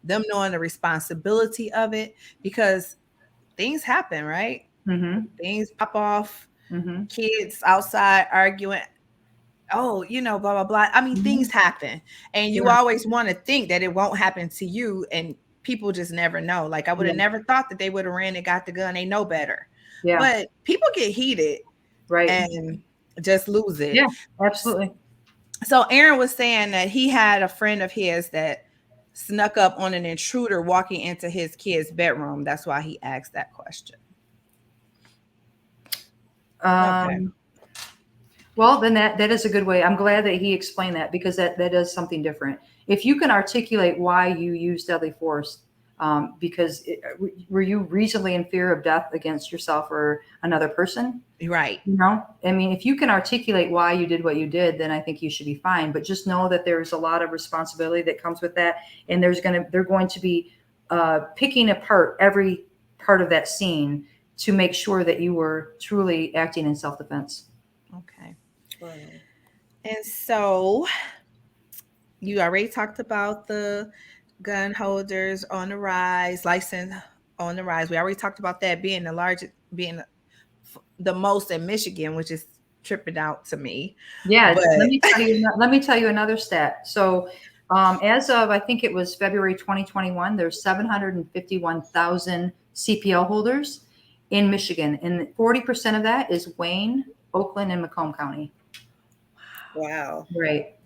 them knowing the responsibility of it, because things happen, right? Mm-hmm. Things pop off. Mm-hmm. Kids outside arguing. Oh, blah, blah, blah. I mean, mm-hmm. Things happen, and you always want to think that it won't happen to you, and people just never know. Like, I would have never thought that they would have ran and got the gun. They know better. Yeah. But people get heated, right, and just lose it. Yeah, absolutely. So Aaron was saying that he had a friend of his that snuck up on an intruder walking into his kid's bedroom. That's why he asked that question. Okay. Well, then that is a good way. I'm glad that he explained that, because that is something different. If you can articulate why you use deadly force, because were you reasonably in fear of death against yourself or another person? Right. I mean, if you can articulate why you did what you did, then I think you should be fine. But just know that there's a lot of responsibility that comes with that, and they're going to be picking apart every part of that scene to make sure that you were truly acting in self-defense. Okay. Right. And so you already talked about the gun holders on the rise, license on the rise. We already talked about that being the most in Michigan, which is tripping out to me. Yeah. But let me tell you another stat. So as of, I think it was February 2021, there's 751,000 CPL holders in Michigan, and 40% of that is Wayne, Oakland, and Macomb County. Wow. Right.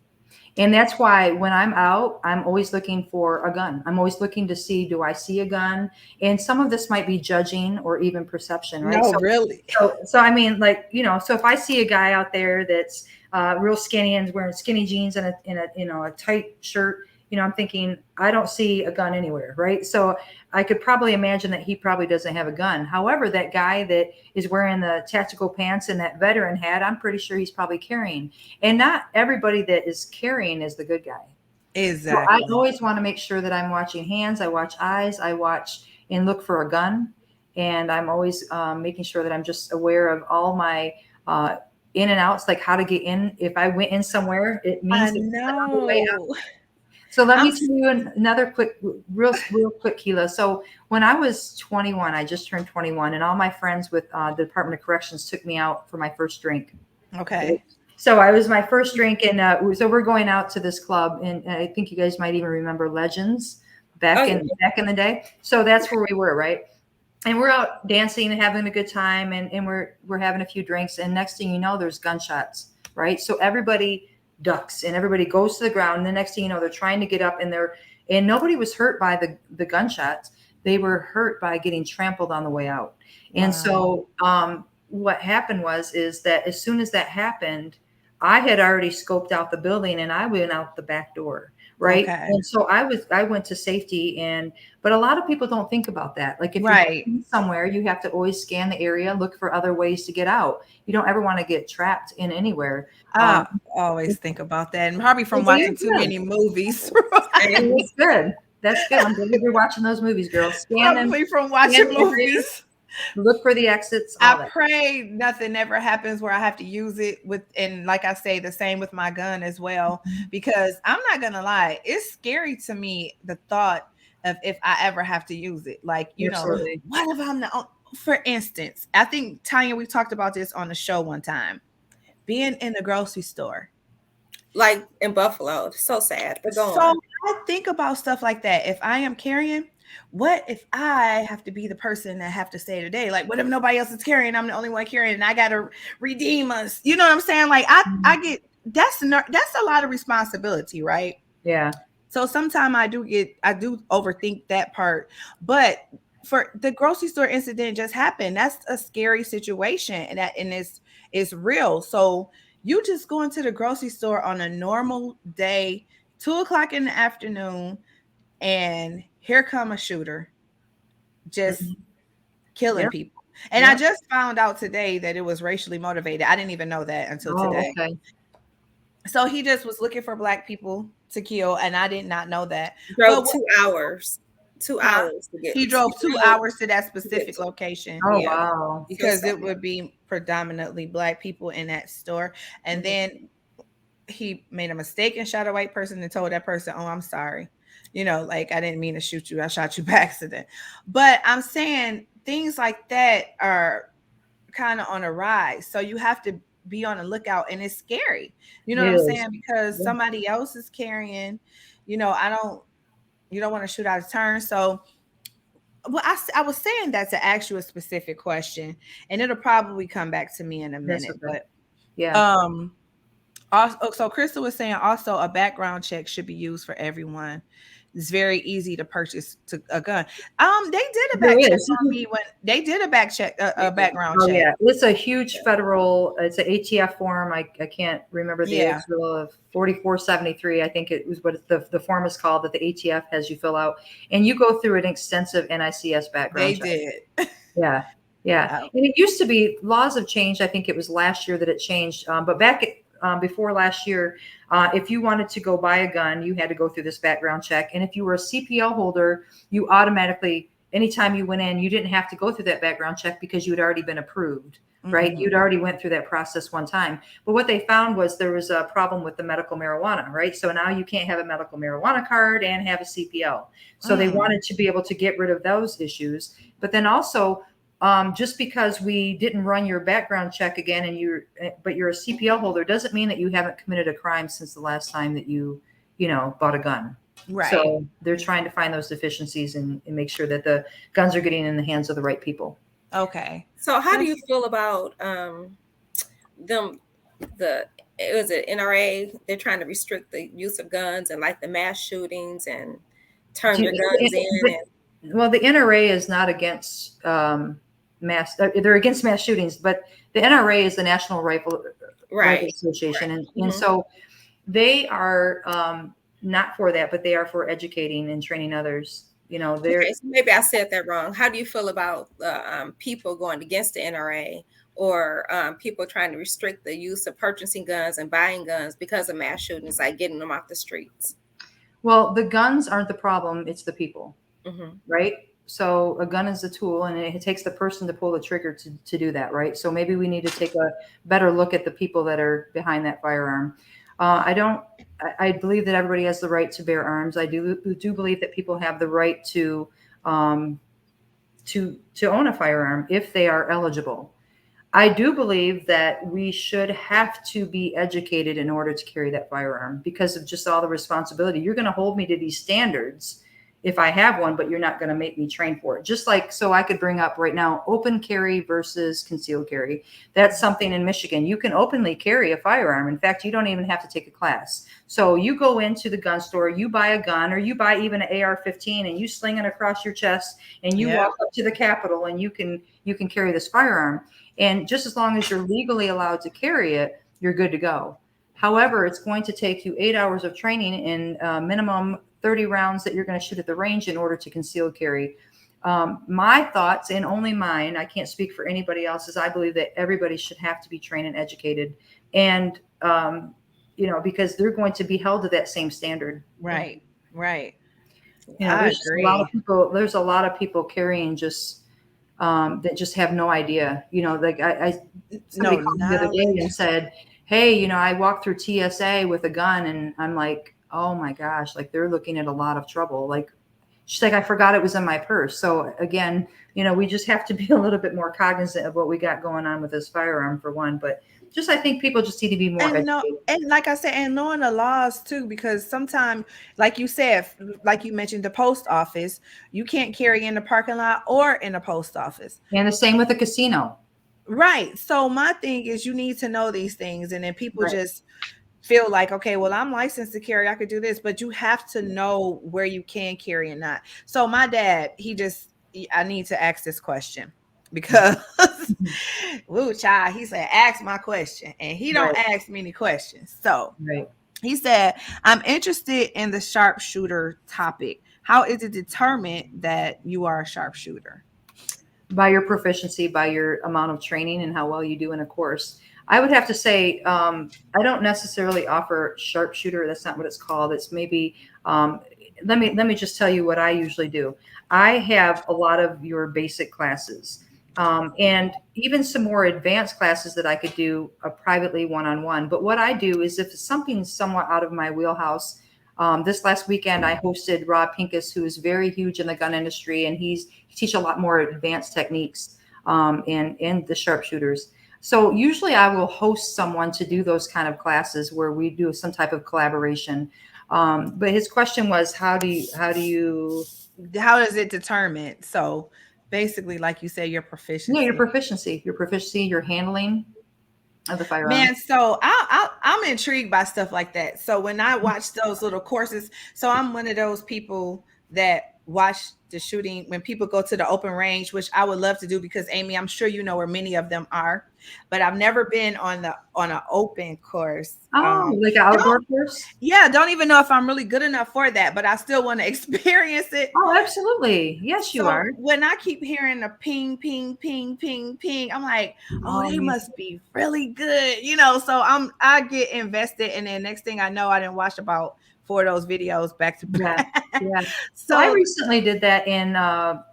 And that's why when I'm out, I'm always looking for a gun. I'm always looking to see, do I see a gun? And some of this might be judging or even perception, right? No, really. So I mean, like, so if I see a guy out there that's real skinny and wearing skinny jeans and a tight shirt, I'm thinking, I don't see a gun anywhere, right? So I could probably imagine that he probably doesn't have a gun. However, that guy that is wearing the tactical pants and that veteran hat, I'm pretty sure he's probably carrying. And not everybody that is carrying is the good guy. Exactly. So I always want to make sure that I'm watching hands, I watch eyes, I watch and look for a gun. And I'm always making sure that I'm just aware of all my in and outs, like how to get in. If I went in somewhere, it means I know. Way out. So let me tell you another real quick, Keela. So when I was 21, I just turned 21, and all my friends with the Department of Corrections took me out for my first drink. Okay. So I was my first drink, and so we're going out to this club, and I think you guys might even remember Legends back in the day. So that's where we were, right? And we're out dancing and having a good time, and we're having a few drinks, and next thing you know, there's gunshots, right? So everybody ducks and everybody goes to the ground, and the next thing you know, they're trying to get up, and nobody was hurt by the gunshots. They were hurt by getting trampled on the way out. And so what happened is that as soon as that happened, I had already scoped out the building and I went out the back door. Right. Okay. And so I went to safety, but a lot of people don't think about that. Like if you're somewhere, you have to always scan the area, look for other ways to get out. You don't ever want to get trapped in anywhere. I always think about that, and probably from watching too many movies. That's good. That's good. I'm glad you're watching those movies, girls. Scan probably them, from watching movies. Look for the exits. I pray nothing ever happens where I have to use it and like I say, the same with my gun as well, because I'm not gonna lie, it's scary to me, the thought of if I ever have to use it. Like, Absolutely. What if I'm not? For instance, I think Tanya, we talked about this on the show one time, being in the grocery store. Like in Buffalo, so sad. But so I think about stuff like that. If I am carrying, what if I have to be the person that have to stay today? Like, what if nobody else is carrying? I'm the only one carrying, and I got to redeem us. You know what I'm saying? Like, I get that's a lot of responsibility, right? Yeah. So sometimes I do overthink that part. But for the grocery store incident just happened, that's a scary situation, and it's real. So you just go into the grocery store on a normal day, 2:00 in the afternoon, and here come a shooter just killing people. And I just found out today that it was racially motivated. I didn't even know that until today. Okay. So he just was looking for Black people to kill, and I did not know that. Drove 2 hours. 2 hours to get. He drove 2 hours to that specific location. Oh, wow. Because it would be predominantly Black people in that store. And then he made a mistake and shot a white person and told that person, "Oh, I'm sorry. Like, I didn't mean to shoot you. I shot you by accident." But I'm saying things like that are kind of on a rise. So you have to be on the lookout, and it's scary. You know what I'm saying? Because somebody else is carrying, you don't want to shoot out of turn. So I was saying that to ask you a specific question, and it'll probably come back to me in a minute. Okay. But also, so Crystal was saying also a background check should be used for everyone. It's very easy to purchase a gun. They did a back check on me when they did a background check. Yeah, it's a huge federal. It's an ATF form. I can't remember the actual of 4473. I think it was what the form is called that the ATF has you fill out, and you go through an extensive NICS background check. They did. Yeah. And it used to be, laws have changed. I think it was last year that it changed. But back before last year, if you wanted to go buy a gun, you had to go through this background check. And if you were a CPL holder, you automatically, anytime you went in, you didn't have to go through that background check because you had already been approved, right? You'd already went through that process one time. But what they found was there was a problem with the medical marijuana, right? So now you can't have a medical marijuana card and have a CPL. So they wanted to be able to get rid of those issues. But then also, just because we didn't run your background check again but you're a CPL holder doesn't mean that you haven't committed a crime since the last time that you bought a gun. Right. So they're trying to find those deficiencies and make sure that the guns are getting in the hands of the right people. Okay. So how do you feel about NRA? They're trying to restrict the use of guns and like the mass shootings and turn your guns in. Well, the NRA is not against they're against mass shootings, but the NRA is the National Rifle Association. And so they are not for that, but they are for educating and training others. So maybe I said that wrong. How do you feel about people going against the NRA or people trying to restrict the use of purchasing guns and buying guns because of mass shootings, like getting them off the streets? Well, the guns aren't the problem. It's the people, right? So a gun is a tool, and it takes the person to pull the trigger to do that, right? So maybe we need to take a better look at the people that are behind that firearm. I believe that everybody has the right to bear arms. I do believe that people have the right to own a firearm if they are eligible. I do believe that we should have to be educated in order to carry that firearm because of just all the responsibility. You're going to hold me to these standards. if I have one, but you're not going to make me train for it. Just like, so I could bring up right now, open carry versus concealed carry. That's something in Michigan. You can openly carry a firearm. In fact, you don't even have to take a class. So you go into the gun store, you buy a gun, or you buy even an AR-15 and you sling it across your chest and you walk up to the Capitol and you can carry this firearm. And just as long as you're legally allowed to carry it, you're good to go. However, it's going to take you 8 hours of training and minimum 30 rounds that you're going to shoot at the range in order to conceal carry. My thoughts, and only mine, I can't speak for anybody else, is I believe that everybody should have to be trained and educated. And, you know, because they're going to be held to that same standard. Right. You know, there's a lot of people carrying just that just have no idea. You know, like somebody called me the other day and said, hey, you know, I walked through TSA with a gun, and I'm like, oh my gosh, like they're looking at a lot of trouble. Like, she's like, I forgot it was in my purse. So again, you know, we just have to be a little bit more cognizant of what we got going on with this firearm, for one. But just, I think people just need to be more educated. And like I said, and knowing the laws too, because sometimes, like you said, like you mentioned, the post office, you can't carry in the parking lot or in the post office. And the same with the casino. Right. So my thing is, you need to know these things, and then people just feel like, okay, well, I'm licensed to carry, I could do this, but you have to know where you can carry and not. So my dad, I need to ask this question because woo, child, he said, ask my question, and he don't ask many questions. So he said, I'm interested in the sharpshooter topic. How is it determined that you are a sharpshooter? By your proficiency, by your amount of training, and how well you do in a course. I would have to say, I don't necessarily offer sharpshooter. That's not what it's called. It's maybe, let me just tell you what I usually do. I have a lot of your basic classes, and even some more advanced classes that I could do privately one-on-one. But what I do is, if something's somewhat out of my wheelhouse, this last weekend I hosted Rob Pincus, who is very huge in the gun industry, and he teaches a lot more advanced techniques and the sharpshooters. So usually I will host someone to do those kind of classes where we do some type of collaboration. But his question was, how does it determine? So basically, like you say, your proficiency. Yeah, your proficiency, your handling of the firearm. Man, so I'm intrigued by stuff like that. So when I watch those little courses, so I'm one of those people that watch the shooting when people go to the open range, which I would love to do, because Amy, I'm sure you know where many of them are, but I've never been on an open course. Like an outdoor course? Yeah, don't even know if I'm really good enough for that, but I still want to experience it. Oh, absolutely. Yes, you are. When I keep hearing the ping, ping, ping, ping, ping, I'm like, oh, they must be really good, you know. So I get invested, and then next thing I know, I didn't watch about 4 of those videos back to back. Yeah. So I recently did that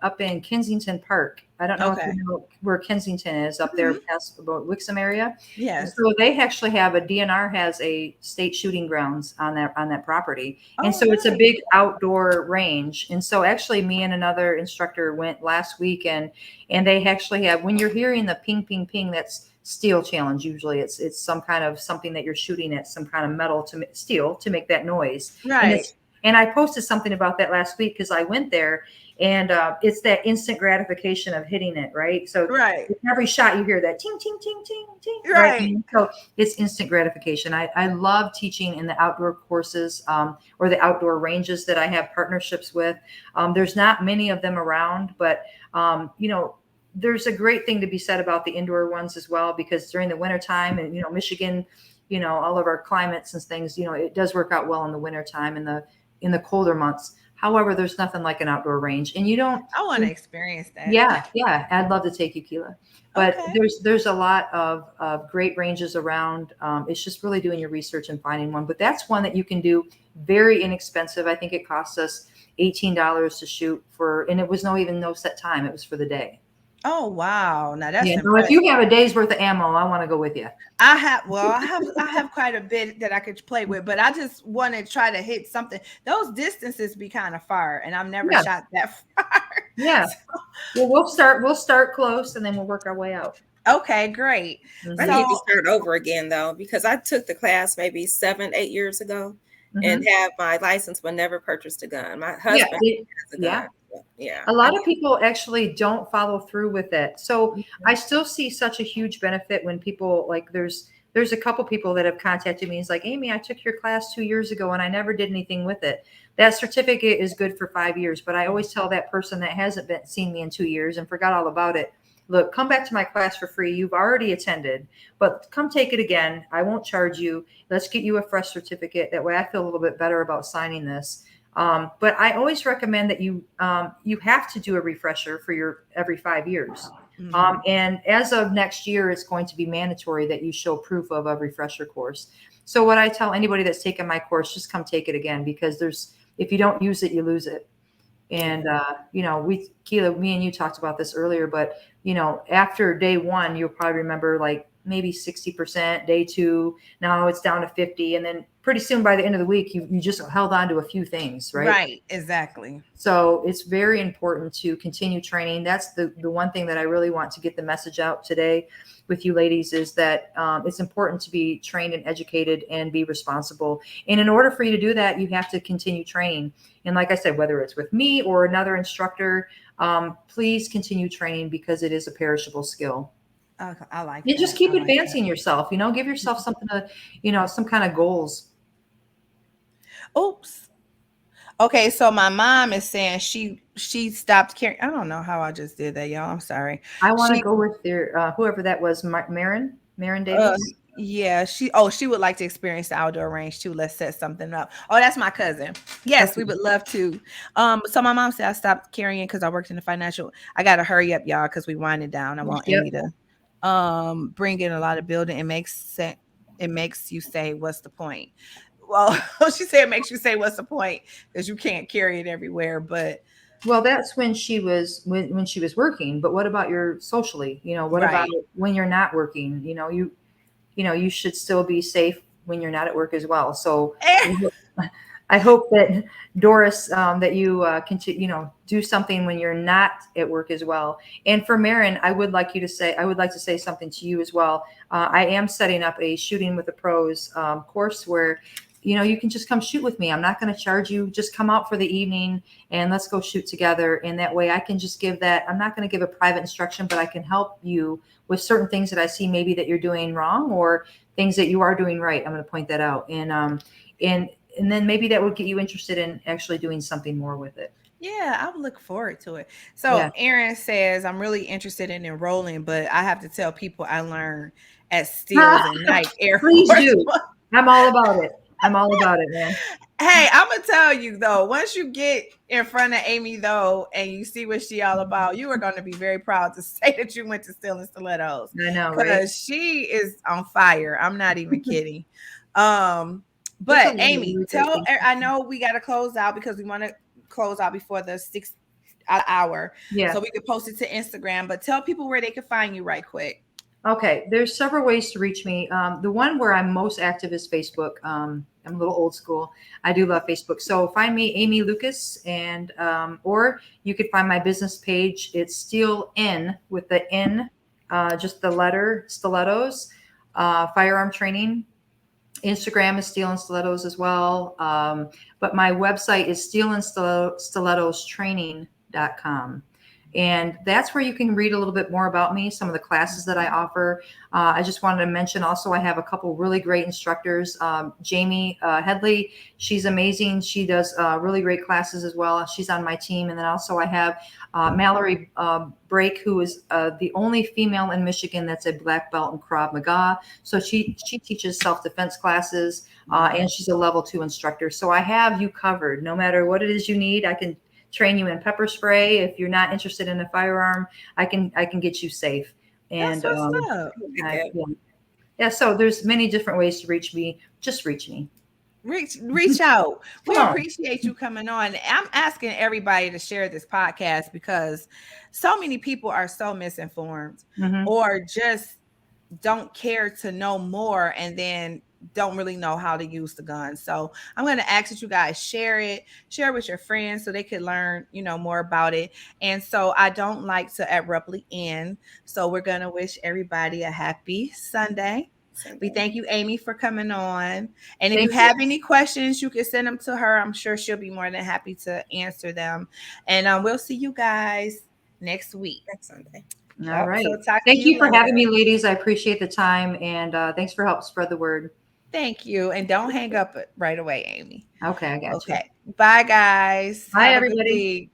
up in Kensington Park. I don't know if you know where Kensington is, up there past about Wixom area. Yes. So they actually have DNR has a state shooting grounds on that property. And so it's a big outdoor range. And so actually me and another instructor went last week, and they actually have, when you're hearing the ping, ping, ping, that's steel challenge. Usually it's some kind of something that you're shooting at, some kind of metal steel to make that noise. Right. And I posted something about that last week because I went there, and it's that instant gratification of hitting it, right? So with every shot you hear that ting, ting, ting, ting, ting. Right. So it's instant gratification. I love teaching in the outdoor courses or the outdoor ranges that I have partnerships with. There's not many of them around, but you know, there's a great thing to be said about the indoor ones as well, because during the wintertime, and, you know, Michigan, you know, all of our climates and things, you know, it does work out well in the wintertime in the colder months. However, there's nothing like an outdoor range, and I want to experience that. Yeah. I'd love to take you, Keela. But there's a lot of great ranges around. It's just really doing your research and finding one. But that's one that you can do very inexpensive. I think it costs us $18 to shoot and it was no set time. It was for the day. Oh, wow. Now that's if you have a day's worth of ammo, I want to go with you. I have quite a bit that I could play with, but I just want to try to hit something. Those distances be kind of far, and I've never shot that far. Yeah. So, well, we'll start close, and then we'll work our way out. Okay, great. I need to start over again though, because I took the class maybe 7-8 years ago, and have my license, but never purchased a gun. My Yeah, husband has a gun. Yeah. A lot of people actually don't follow through with it. So I still see such a huge benefit when people like there's a couple people that have contacted me. It's like, Amy, I took your class 2 years ago and I never did anything with it. That certificate is good for 5 years, but I always tell that person that hasn't been seen me in 2 years and forgot all about it. Look, come back to my class for free. You've already attended, but come take it again. I won't charge you. Let's get you a fresh certificate. That way I feel a little bit better about signing this. But I always recommend that you have to do a refresher for your every 5 years. And as of next year, it's going to be mandatory that you show proof of a refresher course. So what I tell anybody that's taken my course, just come take it again, because if you don't use it, you lose it. And, Keela, me and you talked about this earlier, but, after day one, you'll probably remember like maybe 60%, day two, now it's down to 50. And then pretty soon by the end of the week, you just held on to a few things, right? Right, exactly. So it's very important to continue training. That's the one thing that I really want to get the message out today with you ladies is that it's important to be trained and educated and be responsible. And in order for you to do that, you have to continue training. And like I said, whether it's with me or another instructor, please continue training because it is a perishable skill. Okay, I like You that. just keep I like advancing yourself, give yourself something to, some kind of goals. Oops. Okay, so my mom is saying she stopped carrying. I don't know how I just did that, y'all. I'm sorry. I want to She go with your whoever that was, Marin Davis. yeah, she would like to experience the outdoor range too. Let's set something up. Oh, that's my cousin. Yes, we would love to. So my mom said I stopped carrying because I worked in the financial. I gotta hurry up, y'all, because we winding down. I want Amy to bring in a lot of building. It makes you say, what's the point? Well, she said it makes you say, what's the point? Because you can't carry it everywhere. But well, that's when she was when she was working. But what about your socially? What about right. when you're not working? You should still be safe when you're not at work as well. So I hope that Doris, that you continue, do something when you're not at work as well. And for Marin, I would like to say something to you as well. I am setting up a shooting with the pros course where, you can just come shoot with me. I'm not going to charge you. Just come out for the evening and let's go shoot together. And that way I can just give that. I'm not going to give a private instruction, but I can help you with certain things that I see maybe that you're doing wrong or things that you are doing right. I'm going to point that out. And then maybe that would get you interested in actually doing something more with it. Yeah, I would look forward to it. So Aaron says, I'm really interested in enrolling, but I have to tell people I learned at Steels and Nike Air Please Force. do. I'm all about it. I'm all about it, man. Hey, I'm going to tell you, though, once you get in front of Amy, though, and you see what she all about, you are going to be very proud to say that you went to Steel Stilettos. I know, right? Because she is on fire. I'm not even kidding. But Amy, I know we got to close out because we want to close out before the 6th hour. Yeah. So we could post it to Instagram, but tell people where they can find you right quick. Okay. There's several ways to reach me. The one where I'm most active is Facebook. I'm a little old school. I do love Facebook. So find me, Amy Lucas, and or you could find my business page. It's Steel N with the N, just the letter Stilettos, Firearm Training. Instagram is Steel and Stilettos as well. But my website is steelandstilettostraining.com. And that's where you can read a little bit more about me, some of the classes that I offer. I just wanted to mention also I have a couple really great instructors. Jamie Headley, she's amazing. She does really great classes as well. She's on my team. And then also I have Mallory Brake, who is the only female in Michigan that's a black belt in Krav Maga. So she teaches self-defense classes and she's a level 2 instructor. So I have you covered. No matter what it is you need, I can train you in pepper spray. If you're not interested in a firearm, I can get you safe. And so there's many different ways to reach me. Just reach me. Reach out. We appreciate you coming on. I'm asking everybody to share this podcast because so many people are so misinformed or just don't care to know more and then don't really know how to use the gun. So I'm going to ask that you guys share it with your friends so they could learn, more about it. And so I don't like to abruptly end. So we're going to wish everybody a happy Sunday. We thank you, Amy, for coming on. And if Thank you have any questions, you can send them to her. I'm sure she'll be more than happy to answer them. And we'll see you guys next week. Next Sunday. All right. So thank you for having me, ladies. I appreciate the time, and thanks for help spread the word. Thank you. And don't hang up right away, Amy. Okay, I got you. Okay. Bye, guys. Bye, Have everybody.